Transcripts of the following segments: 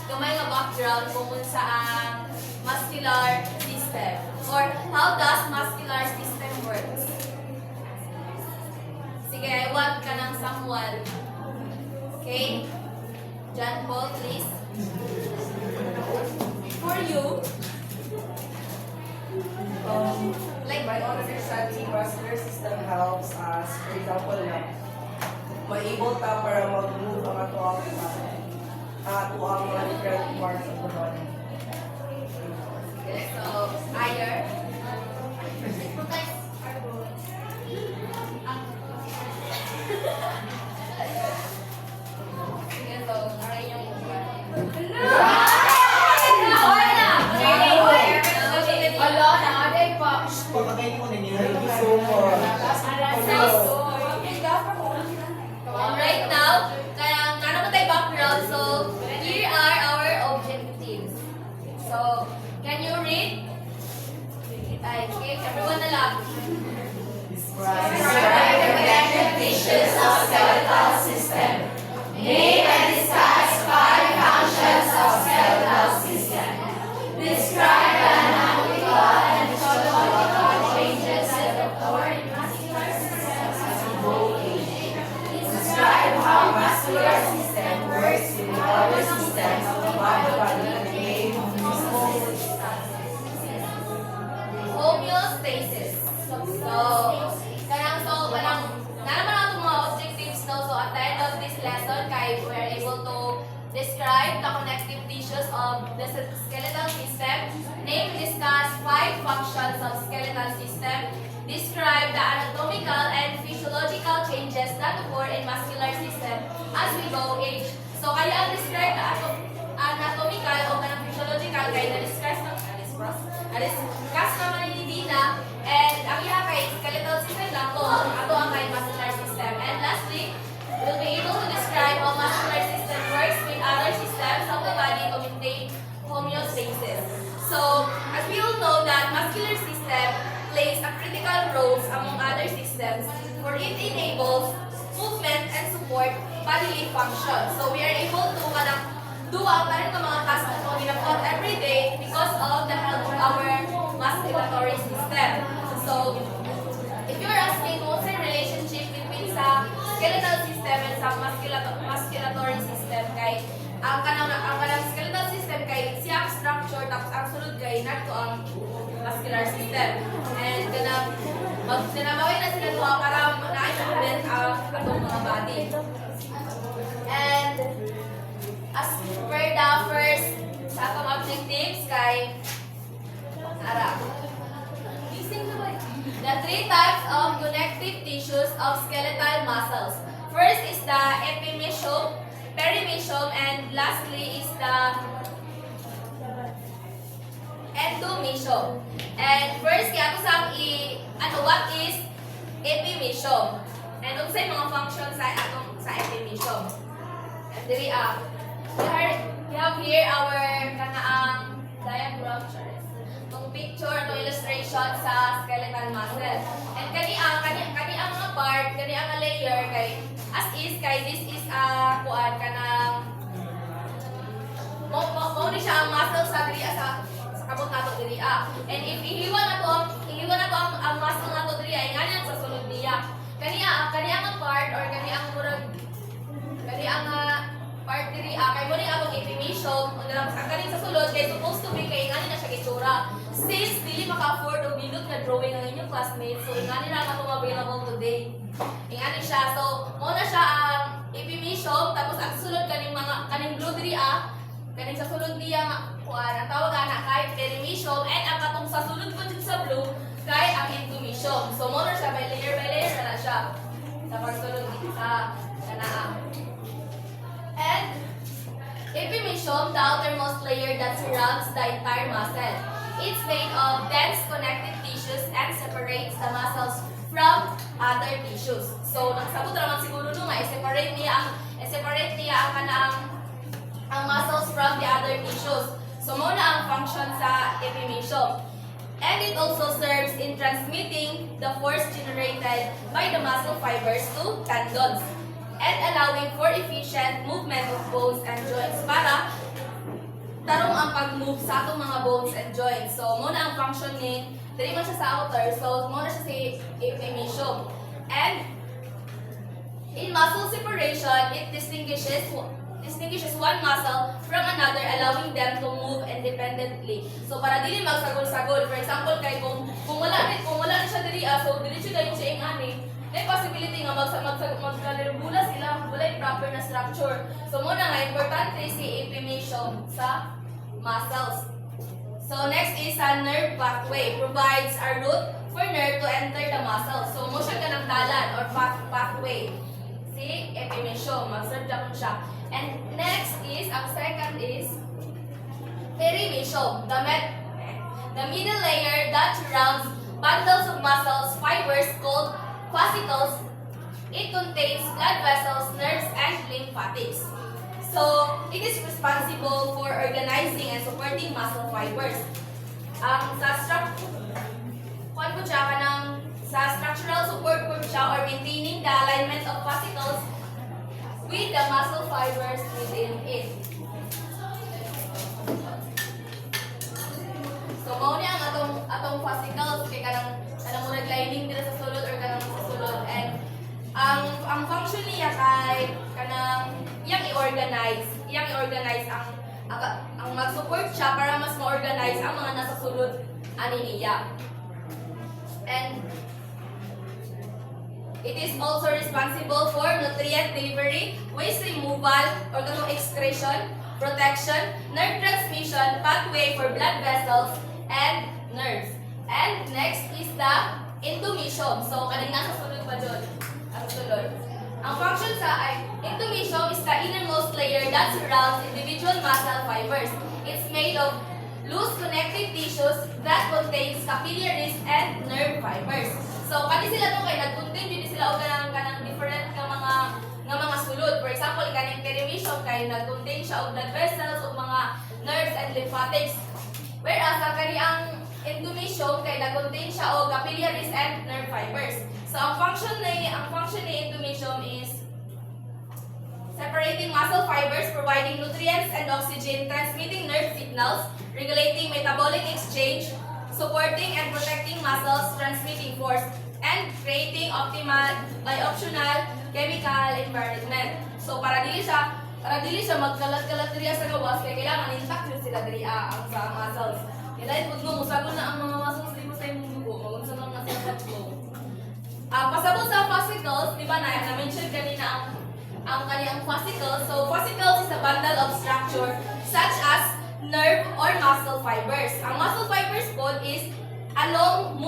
gamay nga background kung unsa ang muscular system or how does muscular system works. Sige, I want ka ng someone. Okay? John Paul, please. For you, like by understanding muscular system helps us, for example, ma-able ta para mag-move ang ato ang mga different parts of the body. so higher. Sige, so aray yung Pagkakain mo na niya. Thank you so much. Right now, kaya nga naman tayo background, so here are our objectives. So, can you read? Ay, okay, everyone na lang. Describe the connective tissues of skeletal system. Name and discuss 5 functions of skeletal system. Describe the anatomical and physiological changes that occur in muscular systems as we grow age. Describe how muscular system works with the other systems of the body and name Homeostasis. Kanang naman ang mga objectives no. So at the end of this lesson, we are able to describe the connective tissues of the skeletal system, name, discuss 5 functions of skeletal system, describe the anatomical and physiological changes that occur in muscular system as we go age. So kaya ang describe the anatomical o kanang physiological kay na-discuss naman ni Dina, and ang iya kay skeletal system lang to, ato ang kay muscular system. And lastly, we'll be able to describe how muscular system works with other systems of the body to maintain homeostasis. So, as we all know that muscular system plays a critical role among other systems, for it enables movement and support bodily function. So, we are able to do ang mga tasks na ito ginagawa every day because of the help of our musculatory system. So, if you're asking what's the relationship between sa skeletal system and sa musculatory system, kay ang kanang skeletal system kay siya ang structure tapos ang sulod kay nato ang muscular system. And dinamawin na sila ito para na-implement ang atong mga body. And as per the first sa atong objectives kay Ara. The 3 types of connective tissues of skeletal muscles. First is the epimesoome, perimesoome, and lastly is the endomesoome. And first kaya ko sang what is epimesoome? And unsay mga functions sa epimesoome? And diri we have here our kanaang diagram chart. Itong picture, itong illustration sa skeletal muscle. And kani ang mga part, kani ang layer kay this is kuan kanang mo ni siya ang muscle sa diri sa kabot nato diri. And if ihiwan nato ang muscle nato diri ay ngani sa sulod niya. Kani ang part or kani ang part diri kay mo ni atong epimesoome o dalam sa kaning sa sulod kay supposed to be kay ngani na siya gitsura. Since dili maka-afford og bilog na drawing ang inyong classmates, so ingani ra ka available today. Ingani siya. So mo na siya ang epimesoome tapos ang sulod kaning blue diri kaning sa sulod niya kuan ang tawag ana kay perimesoome, and ang katong sa sulod ko dito sa blue kay ang endomesoome. So mo na siya by layer na siya sa pagsulod sa kanaa. And epimesoome, the outermost layer that surrounds the entire muscle. It's made of dense connective tissues and separates the muscles from other tissues. So, nagsabot naman siguro nung i-separate niya ang muscles from the other tissues. So, muna ang function sa epimesoome. And it also serves in transmitting the force generated by the muscle fibers to tendons and allowing for efficient movement of bones and joints para tarong ang pag-move sa atong mga bones and joints. So, muna ang function ni, dili man siya sa outer, so muna siya sa epimysium. And, in muscle separation, it distinguishes one muscle from another, allowing them to move independently. So, para dili magsagol-sagol, for example, kay kung wala na siya diri, so dili siya kayo siya ingani, may possibility nga magkalibula sila, wala yung proper na structure. So, muna nga, importante si epimysium sa muscles. So, next is a nerve pathway. Provides a route for nerve to enter the muscle. So, mo siya ka ng dalan or pathway. Si epimysium, mag-serve na siya. And next is, ang second is perimysium. The middle layer that surrounds bundles of muscles, fibers called fascicles. It contains blood vessels, nerves, and lymphatics. So, it is responsible for organizing and supporting muscle fibers. Sa structural support po siya or maintaining the alignment of fascicles with the muscle fibers within it. So, mao ni ang atong fascicles kay kanang murag lining dira sa sulod or kanang sa sulod, and ang function niya kay kanang iyang i-organize ang mag-support siya para mas ma-organize ang mga nasa sulod ani niya. And it is also responsible for nutrient delivery, waste removal or kanang excretion, protection, nerve transmission, pathway for blood vessels and nerves. And next is the endomysium. So, kanina sa sulod pa dyan. Ang sulod. Ang function sa endomysium is the innermost layer that surrounds individual muscle fibers. It's made of loose connective tissues that contains capillaries and nerve fibers. So, kani sila to kay nag-contain din sila og kanang different nga mga sulod. For example, kaning perimysium kay nag-contain siya og blood vessels ug mga nerves and lymphatics. Whereas ang kaniyang endomysium kay nag-contain siya og capillaries and nerve fibers. So ang function ni endomysium is separating muscle fibers, providing nutrients and oxygen, transmitting nerve signals, regulating metabolic exchange, supporting and protecting muscles, transmitting force, and creating optimal optional chemical environment. So para dili siya magkalat-kalat diri sa gawas kay kailangan intact yun sila diri ang sa muscles. Kaya pud mo musagol na ang mga muscles dito sa imong dugo, magunsa na nasa flow. Pasabot sa fascicles, di ba na-mention kanina ang kaniyang fascicles. So fascicles is a bundle of structure such as nerve or muscle fibers. Ang muscle fibers po is a long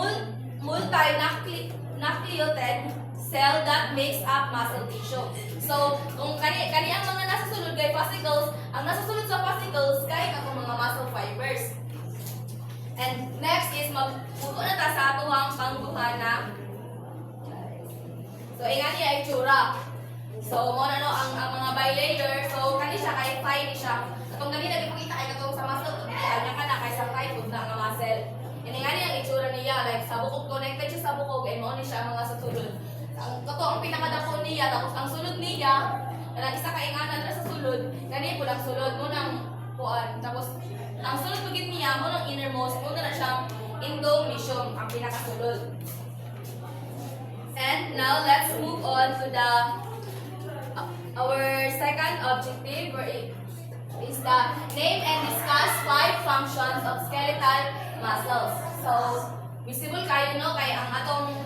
multi-nucleated cell that makes up muscle tissue. So, kung kaniyang mga nasa sulod kay fascicles, ang nasa sulod sa fascicles kay katong mga muscle fibers. And next is magputo na ta sa atuhang pangduhana. So, ingani ay itsura. So, mo na no ang mga bilayer. So, kani siya kay thigh ni siya. Katong ganina gipakita ay katong sa muscle to niya kana kay sa thigh pud na nga muscle. Ingani ang itsura niya like sa bukog, connected siya sa bukog ay mo ni siya ang mga sa sulod. Ang pinakadako niya, tapos ang sulod niya, kanang isa ka ingana na sa sulod, kani pud ang sulod mo nang kuan. Tapos ang sulod pugid niya mo nang innermost, mo na siyang endomysium, ang pinakasulod. And now let's move on to the our second objective, is the name and discuss 5 functions of skeletal muscles. So visible kayo no kay ang atong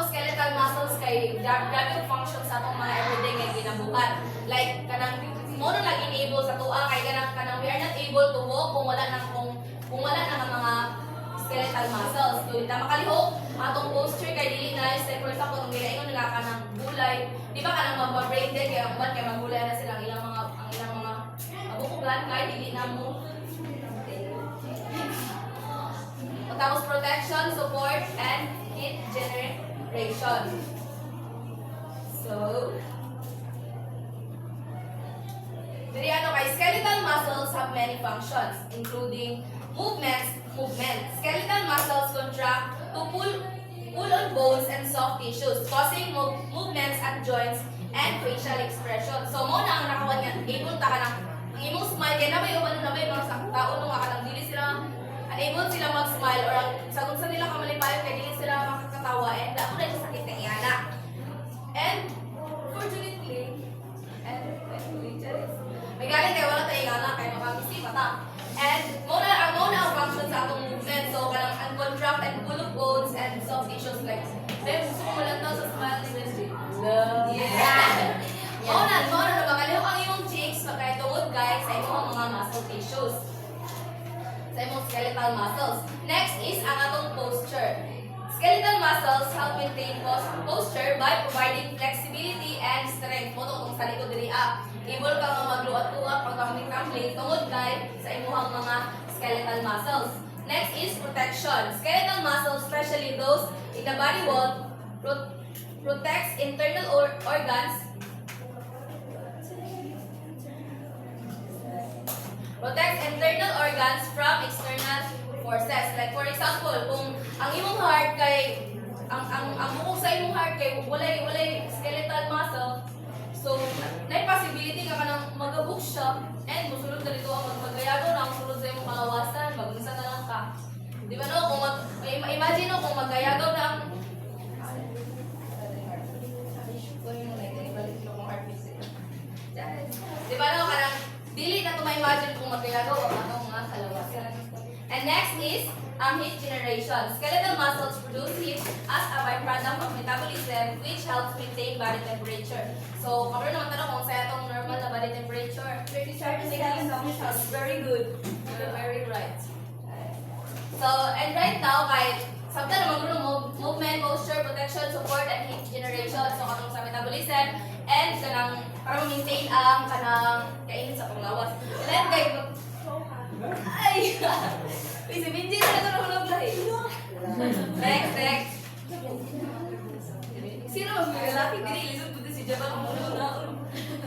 skeletal muscles kay grabe functions sa atong mga everyday nga ginabuhat. Like kanang mo na lang enable sa tuwa kay kanang we are not able to walk kung wala nang mga skeletal muscles. So kita makalihok atong posture kay dili na like for example kung ginaingon nila kanang gulay, di ba kanang mag-brain dead kay ang kay magulay na sila ang ilang mga mabukugan kay dili na mo. Tapos protection, support, and heat generation. So, diri kay skeletal muscles have many functions, including movement. Skeletal muscles contract to pull on bones and soft tissues, causing movements at joints and facial expression. So, mo na ang nakawan yan, able ta ka ng ang imong smile kay na may uban na may mga sakit tao no nga kanang dili sila unable sila mag-smile or ang sagon sa nila kamalipayon kay dili sila makakatawa and ako na siya sakit ng iyana. And fortunately, and thankfully, may galing kay wala tayo iyana kay makamisi mata. And muna ang function sa atong movement. So kanang uncontract and full of bones and soft tissues like gusto mo lang daw sa smile ni Leslie. Yeah. Muna na makaliw ang imong cheeks pagka tungod guys sa imong mga muscle tissues. Sa imong skeletal muscles. Next is ang atong posture. Skeletal muscles help maintain posture by providing flexibility and strength. Mo tong sa likod diri up. Able ka nga magluwat-luwat pagkamit-kamit tungod kay sa imong mga skeletal muscles. Next is protection. Skeletal muscles, especially those in the body wall, protects internal organs. Protects internal organs from external forces. Like for example, kung ang imong heart kay ang bukog sa imong heart kay walay skeletal muscle, so na possibility ka kanang magabuk siya and musulod na dito ang magpagayago na ang sulod sa imong kalawasan, magunsa na lang ka. Di ba no? Kung imagine no kung magayagaw na ang di ba no kanang dili na to ma-imagine kung magayagaw ang atong mga kalawasan. And next is heat generation. Skeletal muscles produce heat as a byproduct of metabolism which helps maintain body temperature. So, karon naman tanong kung sa atong normal na body temperature. 37 degrees. Very good. You're very right. So, and right now, kahit sabta naman guro movement, posture, protection, support, and heat generation. So, katong sa metabolism and kanang para ma-maintain ang kanang kainit sa panglawas. And then, guys, ay! Uy, si Minji na ito nahulog lahi. Next. Sino mas may lalaki? Dili, lisod po si Jabal ang hulog na.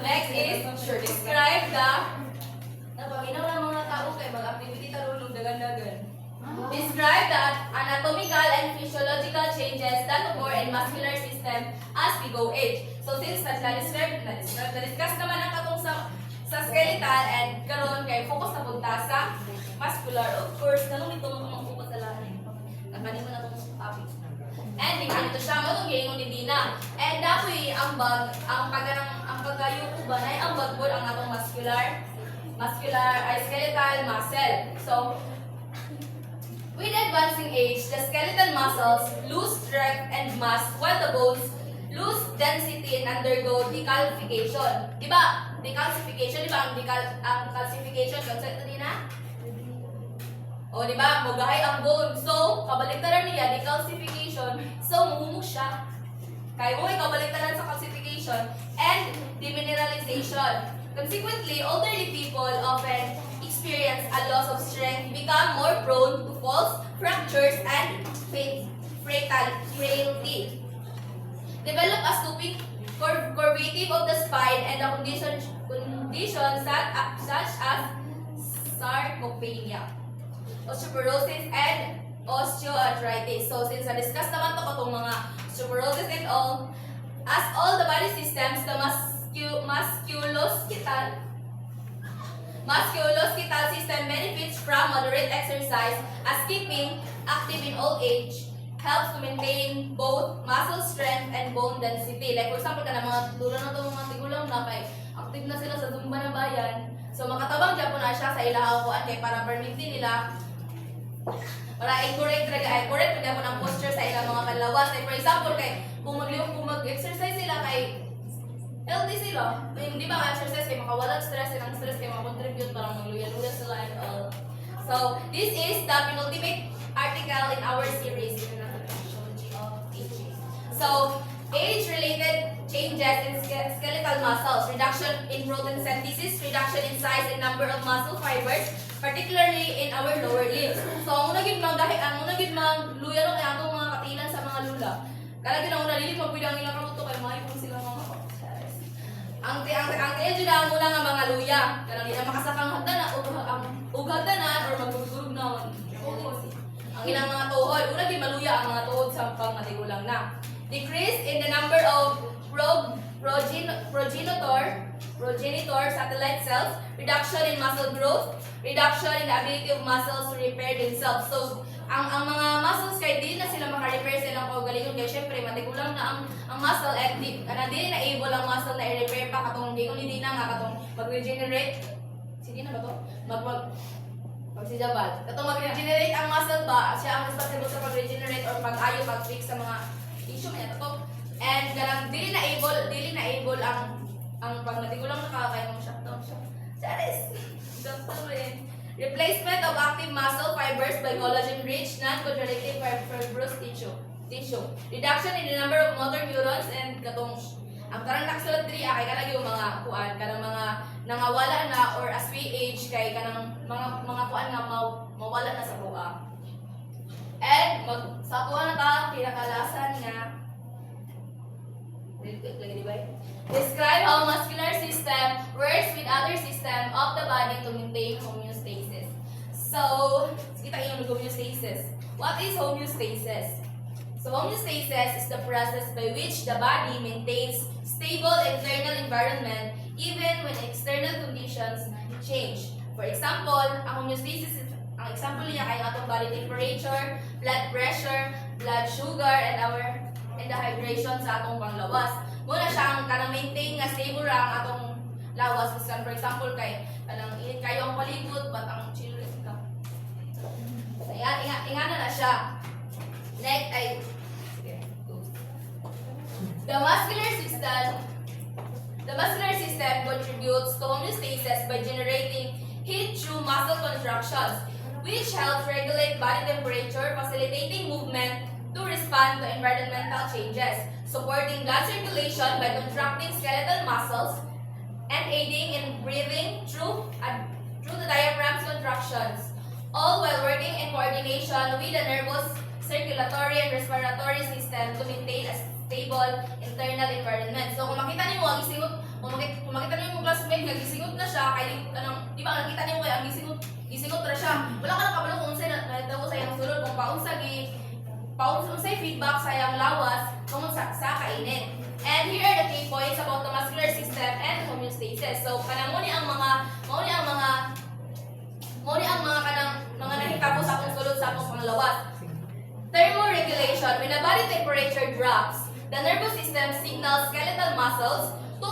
Next is, describe the napaminaw ng mga tao kay mag-activity tarulog dagan-dagan. Describe the anatomical and physiological changes that occur in muscular system as we go age. So since na-discuss naman ang katong sa skeletal and karon kay focus na punta sa muscular. Of course, nanong ito mga focus sa lahat. Nakanin mo na itong topic. And ito siya, matong giingon ni Dina. And dapoy ang pagkayo ko ba na ang bagbol ang atong skeletal muscle. So, with advancing age, the skeletal muscles lose strength and mass while the bones lose density and undergo decalcification. Diba? Decalcification, diba? Ang calcification, concept din na? O, diba? Mugahay ang bone. So, kabaliktaran niya, decalcification. So, muhumog siya. Kaya mo kabaliktaran sa calcification and demineralization. Consequently, elderly people often experience a loss of strength, become more prone to falls, fractures, and frailty. Develop a stooping curvative of the spine and the conditions such as sarcopenia, osteoporosis, and osteoarthritis. So, since na-discuss naman ito katong mga osteoporosis and all, as all the body systems, the musculoskeletal system benefits from moderate exercise as keeping active in old age helps to maintain both muscle strength and bone density. Like for example, kana mga tulad na itong mga tigulang na kay active na sila sa Zumba na bayan. So makatabang dyan po na siya sa ilang kuan kay para permitin nila para accurate rin po ng posture sa ilang mga kalawas. Like for example, kay kung mag-exercise sila kay healthy sila. Di ba exercise kay makawalan stress, and ang stress kay makakontribute para magluya-luya sila and all. So, this is the penultimate article in our series in Physiology of Aging. So, age-related changes in skeletal muscles, reduction in protein synthesis, reduction in size and number of muscle fibers, particularly in our lower limbs. So, ang unagin mang luya rin kay atong mga katilan sa mga lula. Kalagin ang unalili, magpidang ilang kamuto kay mga ipon sila mga ang tiyan dyan ang muna nga mga luya. Kaya hindi na makasakang hagdanan or magdurug na. Ang ilang mga tuhod. Una din maluya ang mga tuhod sa pangmatigulang na. Decrease in the number of progenitor progenitor, satellite cells, reduction in muscle growth, reduction in the ability of muscles to repair themselves. So, ang mga muscles kay di na sila maka-repair sa ilang kaugalingon kaya syempre matigulang na ang muscle at di na able ang muscle na i-repair pa katong hindi na nga katong mag-regenerate. Sige na ba to? Magsijabal. Katong mag-regenerate ang muscle ba, siya ang responsible sa pag-regenerate or pag-ayo, pag-fix sa mga issue man ito. And ganang dili na able ang pag natigulang nakakaya mong shutdown siya. Charis! Replacement of active muscle fibers by collagen-rich, non-contractive fibrous tissue. Reduction in the number of motor neurons and katong ang karang nakasulat diri kay kanang yung mga kuan kanang mga nangawala na or as we age kay kanang mga kuan nga mawala na sa buha. And sa kuan na ta pinakalasan nga describe how muscular system works with other system of the body to maintain homeostasis. So, kita yung homeostasis. What is homeostasis? So, homeostasis is the process by which the body maintains stable internal environment even when external conditions change. For example, ang homeostasis ang example niya kay atong body temperature, blood pressure, blood sugar, and the hydration sa atong panglawas. Muna siya ang kanang maintain nga stable ra ang atong lawas. For example, kay kanang init kayo ang palibot, but ang children ka. So, ingana na siya. Next ay the muscular system contributes to homeostasis by generating heat through muscle contractions, which helps regulate body temperature, facilitating movement to respond to environmental changes, supporting blood circulation by contracting skeletal muscles, and aiding in breathing through the diaphragm's contractions, all while working in coordination with the nervous, circulatory, and respiratory system to maintain a stable internal environment. So kung makita niyo ang makita niyo yung classmate nga gisingot na siya kay kanang di ba nakita niyo kay ang gisingot ra siya. Wala ka nakabalo kung unsay nahitabo sa iyang sulod kung unsay feedback sa iyang lawas kung sa kainin. And here are the key points about the muscular system and homeostasis. So kanang mo ni ang mga kanang mga nahitabo sa akong sulod sa akong panglawas. Thermoregulation. When the body temperature drops, the nervous system signals skeletal muscles to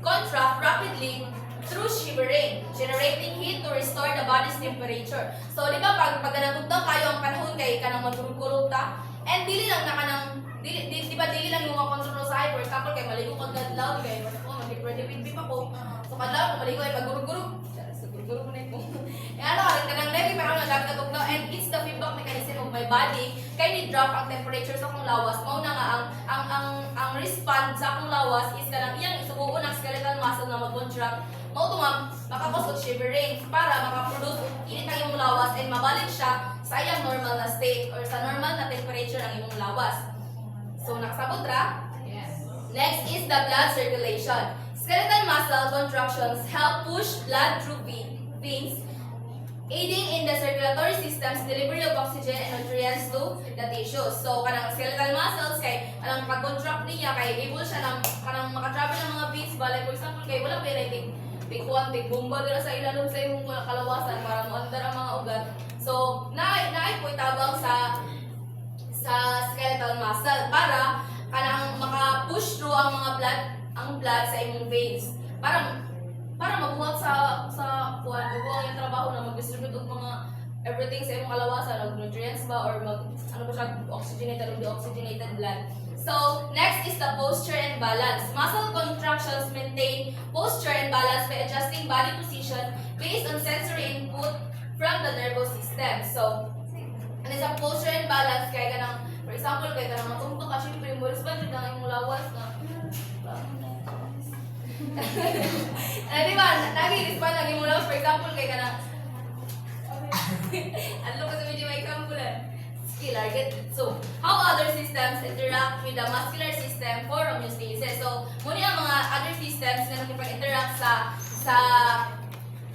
contract rapidly through shivering, generating heat to restore the body's temperature. So, di ba, pag natugtang kayo ang panahon kay kanang magkurog-kurog ta, and dili lang yung mga control sa hyper. For example, kay maligo kag kadlaw, kay mag-depend pa ko. So, kadlaw, kung maligo ay pag-gurug-gurug. Gurug ko na ito. Kanang nevi parang nagamit na tugnaw, and it's the feedback mechanism of my body. Kaya ni-drop ang temperature sa akong lawas. Mao na nga, ang respond sa akong lawas is kanang iyang isubuo ng skeletal muscle na mag-contract. Mao to nga, makapos og shivering para makaproduce init ang imong lawas and mabalik siya sa iyang normal na state or sa normal na temperature ng imong lawas. So, nakasabot ra? Yes. Next is the blood circulation. Skeletal muscle contractions help push blood through veins, aiding in the circulatory system's delivery of oxygen and nutrients to the tissues. So, kanang skeletal muscles, kay kanang pag-contract niya, kay able siya ng kanang makatravel ng mga veins ba, like for example, kay wala pwede big bomba dira sa ilalong sa imong kalawasan para moandar ang mga ugat. So, naay po itabang sa skeletal muscle para kanang maka-push through ang blood sa imong veins para mabuhat sa kuan yung trabaho na mag-distribute og mga everything sa imong kalawasan, nutrients ba or oxygenated or deoxygenated blood. So, next is the posture and balance. Muscle contractions maintain posture and balance by adjusting body position based on sensory input from the nervous system. So, ano sa posture and balance kay kanang for example kay kanang matungtong ka syempre mo respond jud ang imong lawas na di ba? Nag-respond lagi mo lang, for example, kay ka na ano ko sa medyo may kampulan? Skill, get it. So, how other systems interact with the muscular system for homeostasis? So, muna ang mga other systems na nakipag-interact sa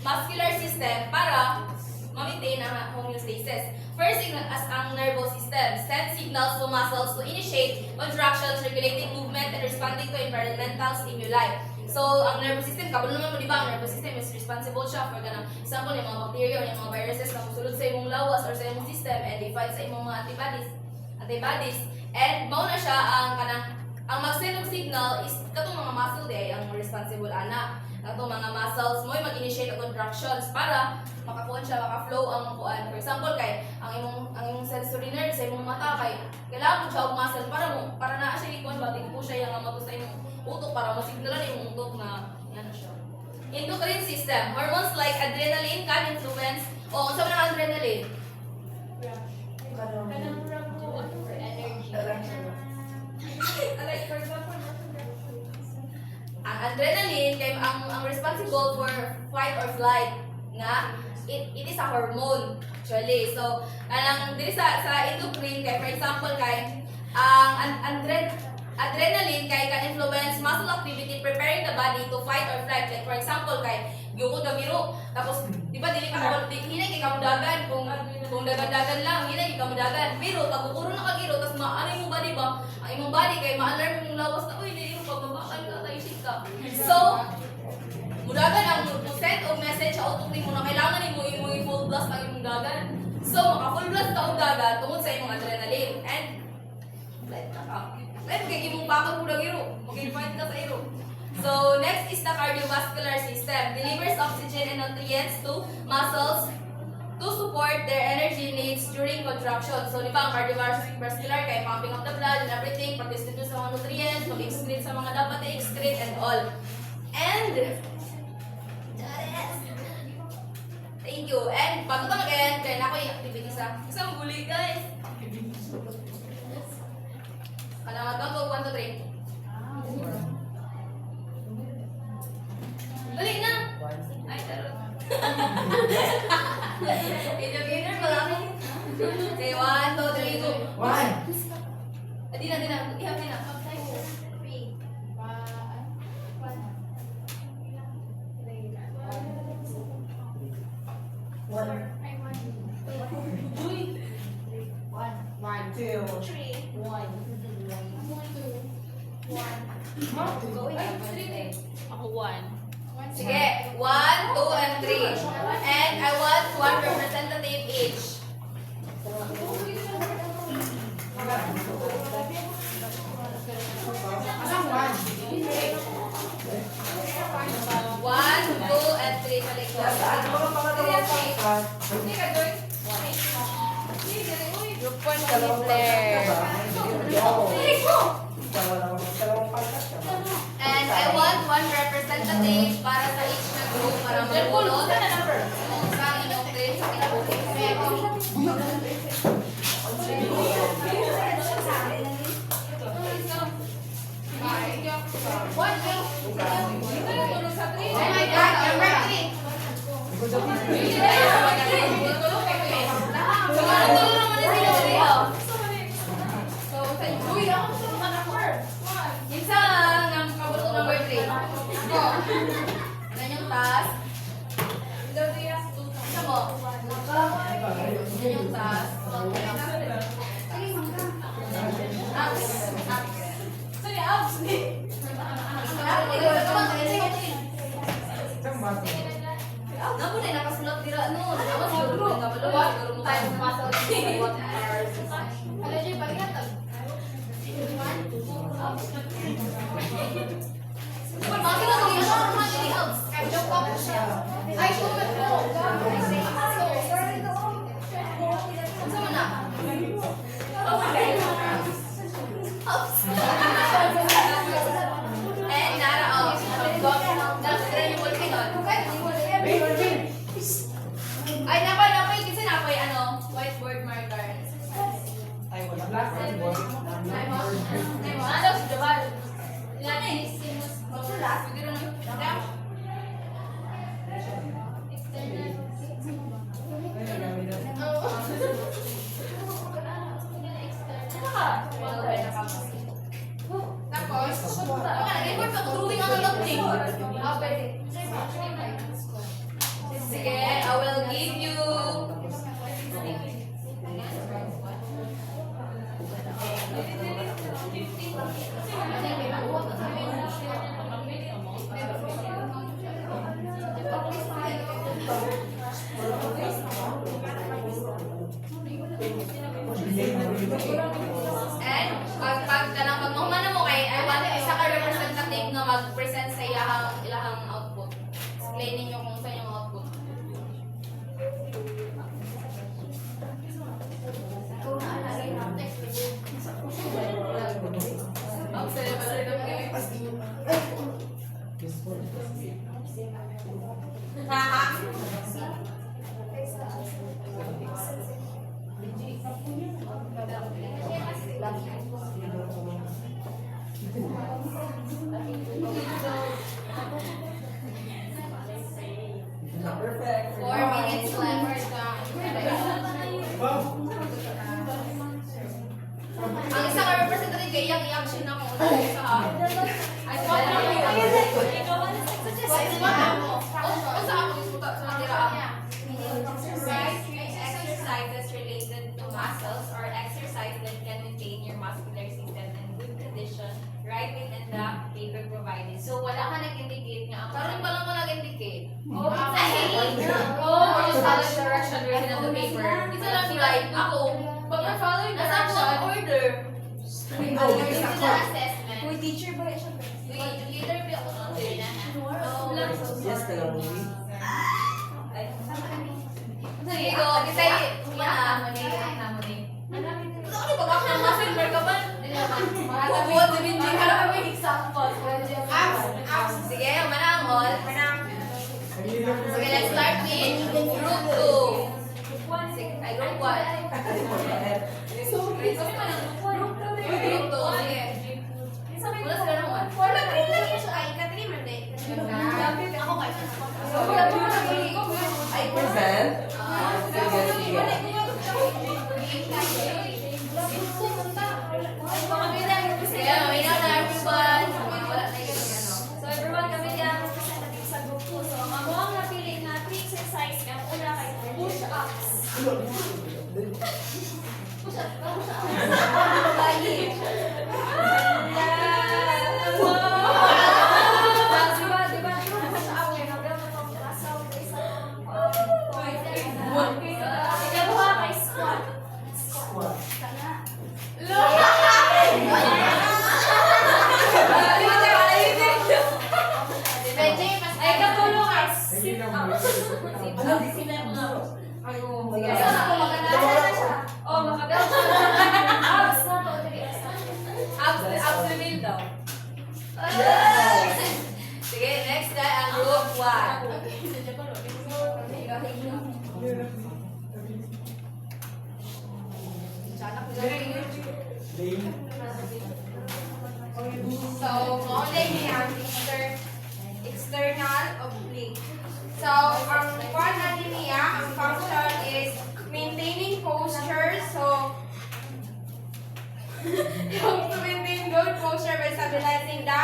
muscular system para ma-maintain ang homeostasis. First, as ang nervous system sends signals to muscles to initiate contractions, regulating movement, and responding to environmental stimuli. So, ang nervous system, kabalo naman mo, di ba? Ang nervous system is responsible siya for ganang, example, yung mga bacteria o yung mga viruses na musulod sa imong lawas or sa imong system and they fight sa imong mga antibodies. And mao na siya ang mag-send og signal is katong mga muscle day ang responsible ana. Katong mga muscles mo mag-initiate og contractions para makakuan siya, maka-flow ang kuan. For example, kay ang imong sensory nerve sa imong mata kay kailangan mo siya og muscle para naa siya ikuan ba tingko siya yang mato sa imong utok para masignalan yung utok na yan na siya. Endocrine system. Hormones like adrenaline can influence o unsa man ang adrenaline? Like for example, ang adrenaline kay ang responsible for fight or flight nga it is a hormone actually. So kanang diri sa endocrine kay for example kay ang adrenaline kay can influence muscle activity preparing the body to fight or flight. Like for example kay gyukod ka biro tapos di ba dili ka hinay kay kamudagan kung dagan-dagan lang hinay kay kamudagan pero pag ukuro na ka giro tapos maano mo body ba ang imong body kay ma-alarm yung lawas na uy dili mo pagbabakan ka tayo ka. So mudagan ang send og message sa utok nimo na kailangan nimo imong full blast ang imong dagan. So maka full blast ka og dagan tungod sa imong adrenaline and let na ka. Let kay imong bakod mo giro, mag-fight ka sa iro. So next is the cardiovascular system. Delivers oxygen and nutrients to muscles to support their energy needs during contraction. So di ba ang cardiovascular kay pumping of the blood and everything, pag-distribute sa mga nutrients, pag-excrete sa mga dapat i-excrete and all. And thank you. And bago ito mag-end, kaya na ako yung activity sa isang guli guys. Alamat ko, 1, 2, 3. Dali na! Ay, tarot. Educator pala ako. Okay, 1, 2, 3, go. Di na. Ihap din na. Ako 1. Sige, 1, 2, and 3. And I want 1 representative each. One, 2, and 3 sa likod. Saan mo ang pangalawang pangkat? Hindi ka, Joy. Group 1 kami Blair. Dalawang pangkat ka ba? And I want 1 representative para sa each na group para magbulot. Kung saan inyong grade sa Oh my God, number 3. Namun ay nakasunod dira no. Naman siguro nagabalo siguro mo tayo pumasok sa what hours. Hello, Jay, paligatag. Bakit ako yung normal ni helps? Joke ko siya. Ay, sumat ko. Sama na. Eh, nara out. Nara yung volcano. Ay, napay, kasi napay, whiteboard marker. And pag mahumana mo kay I want isa ka representative na mag-present sa ilahang output. Explain ninyo kung saan yung output. Ang celebrate ng game. Perfect. 4 minutes left. Ang isa ka representative kay i-action ako. Sa ay swap na mo. Sa ako sa tira. Exercises related to muscles or exercise that can maintain your muscular system in good condition right within the paper provided. So wala ka nag-indicate nga. Karon pa lang mo nag-indicate. Or just follow the direction written on the paper. Isa lang right. Ako, pag na-follow yung direction, order. Assessment. Uy, teacher ba siya? Leader ba ako ng Yes, talaga. Sige, go. Kasi, ano ni. Ano ba? Bakit naman silver ka ba? Bukod, sabihin din ka lang may example. Sige, manang all. Sige, let's start with group 2. Sige, ay, group 1. Kami manang group 2. Group 2, sige. Wala sila naman. Wala, green lang yun. Ay, Catherine, Monday. Ako kayo. I present. Sige. Kaya, may na everyone. Wala na yung ano. So everyone, kami yan representative sa group 2. So ang mga napili na 3 exercise kaya una kay push-ups. Diba, push-up kaya nabilang na itong muscle based on ikaluha kay squat. Squat. Ay, katulong kay sit-ups. Sige, Basta ako magandaan na siya. Oh, makaganda siya. Abs na to. Abs reveal daw. Sige, next na ang group 1. So, only ang external oblique. So, ang one natin niya, ang function is maintaining posture. So, to maintain good posture by stabilizing the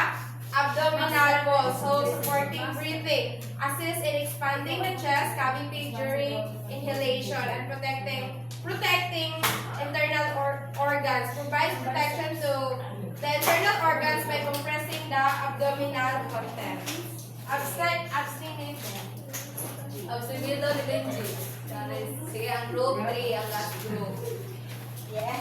abdominal wall. So, supporting breathing. Assist in expanding the chest cavity during inhalation and protecting internal organs. Provides protection to the internal organs by compressing the abdominal content. Abstinence. Abstinence daw ni Benji. Sige, ang group 3, ang last group. Yeah.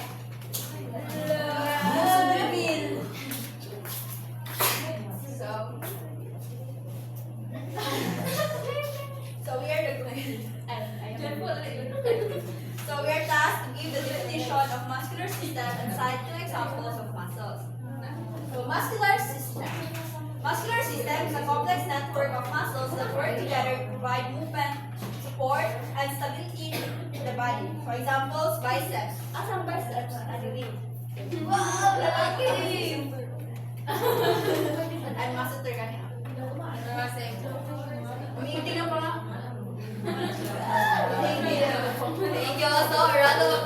So we are tasked to give the definition of muscular system and cite two examples of muscles. So muscular system. Muscular system is a complex network of muscles that work together to provide movement, support, and stability in the body. For examples, biceps. Asang biceps? Wow, lalaki! I'm master ka niya. Umiitig na pa nga. Thank you. So, round of